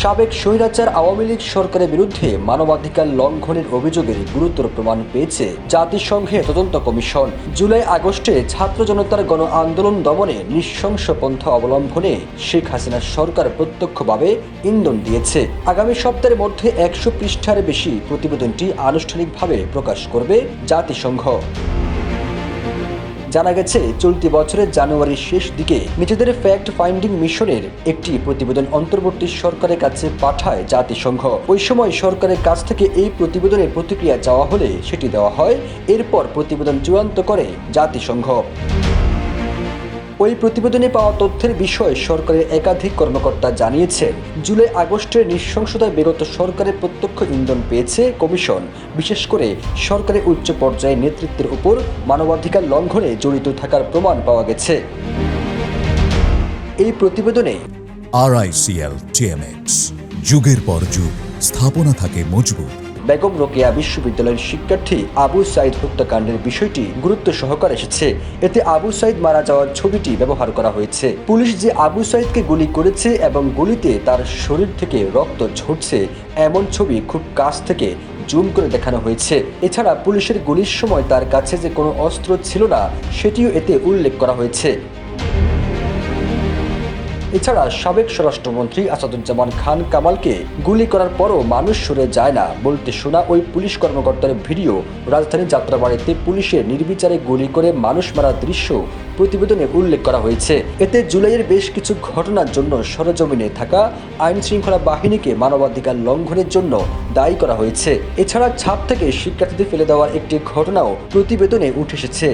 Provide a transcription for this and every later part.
সাবেক স্বৈরাচার আওয়ামী লীগ সরকারের বিরুদ্ধে মানবাধিকার লঙ্ঘনের অভিযোগের গুরুতর প্রমাণ পেয়েছে জাতিসংঘের তদন্ত কমিশন। জুলাই আগস্টে ছাত্র জনতার গণ আন্দোলন দমনে নৃশংস পন্থা অবলম্বনে শেখ হাসিনার সরকার প্রত্যক্ষভাবে ইন্ধন দিয়েছে। আগামী সপ্তাহের মধ্যে 100 পৃষ্ঠার বেশি প্রতিবেদনটি আনুষ্ঠানিকভাবে প্রকাশ করবে জাতিসংঘ। জানা গেছে, চলতি বছরের জানুয়ারির শেষ দিকে নিজেদের ফ্যাক্ট ফাইন্ডিং মিশনের একটি প্রতিবেদন অন্তর্বর্তী সরকারের কাছে পাঠায় জাতিসংঘ। ওই সময় সরকারের কাছ থেকে এই প্রতিবেদনের প্রতিক্রিয়া চাওয়া হলে সেটি দেওয়া হয়। এরপর প্রতিবেদন চূড়ান্ত করে জাতিসংঘ। ওই প্রতিবেদনে পাওয়া তথ্যের বিষয়ে সরকারের একাধিক কর্মকর্তা জানিয়েছেন, জুলাই আগস্টের নৃশংসতায় বিগত সরকারের প্রত্যক্ষ ইন্ধন পেয়েছে কমিশন। বিশেষ করে সরকারের উচ্চ পর্যায়ের নেতৃত্বের উপর মানবাধিকার লঙ্ঘনে জড়িত থাকার প্রমাণ পাওয়া গেছে। এই প্রতিবেদনে RICL TMX যুগের পর যুগ স্থাপনা থাকে মজবুত। বেগম রোকেয়া বিশ্ববিদ্যালয়ের শিক্ষার্থী আবু সাইদ হত্যাকাণ্ডের বিষয়টি গুরুত্ব সহকারে এসেছে। এতে আবু সাইদ মারা যাওয়ার ছবিটি ব্যবহার করা হয়েছে। পুলিশ যে আবু সাইদকে গুলি করেছে এবং গুলিতে তার শরীর থেকে রক্ত ঝরছে এমন ছবি খুব কাছ থেকে জুম করে দেখানো হয়েছে। এছাড়া পুলিশের গুলির সময় তার কাছে যে কোনো অস্ত্র ছিল না সেটিও এতে উল্লেখ করা হয়েছে। এছাড়া সাবেক স্বরাষ্ট্রমন্ত্রী আসাদুজ্জামান খান কামালকে গুলি করার পরও মানুষ সরে যায় না বলতে শোনা ওই পুলিশ কর্মকর্তার ভিডিও রাজধানীর যাত্রাবাড়িতে পুলিশের নির্বিচারে গুলি করে মানুষ মারার দৃশ্য প্রতিবেদনে উল্লেখ করা হয়েছে। এতে জুলাইয়ের বেশ কিছু ঘটনার জন্য সরেজমিনে থাকা আইন শৃঙ্খলা বাহিনীকে মানবাধিকার লঙ্ঘনের জন্য দায়ী করা হয়েছে। এছাড়া ছাদ থেকে শিক্ষার্থীদের ফেলে দেওয়ার একটি ঘটনাও প্রতিবেদনে উঠে এসেছে।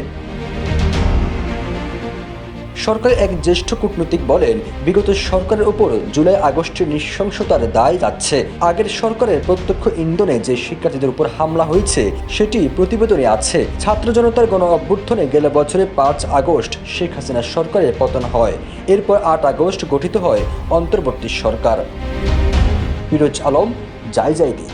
সরকারের এক জ্যেষ্ঠ কূটনীতিক বলেন, বিগত সরকারের উপর জুলাই আগস্টের নৃশংসতার দায় যাচ্ছে। আগের সরকারের প্রত্যক্ষ ইন্ধনে যে শিক্ষার্থীদের উপর হামলা হয়েছে সেটি প্রতিবেদনে আছে। ছাত্র জনতার গণ অভ্যুত্থানে গেল বছরে 5 আগস্ট শেখ হাসিনার সরকারের পতন হয়। এরপর 8 আগস্ট গঠিত হয় অন্তর্বর্তী সরকার। ফিরোজ আলম, যাই যাই দিন।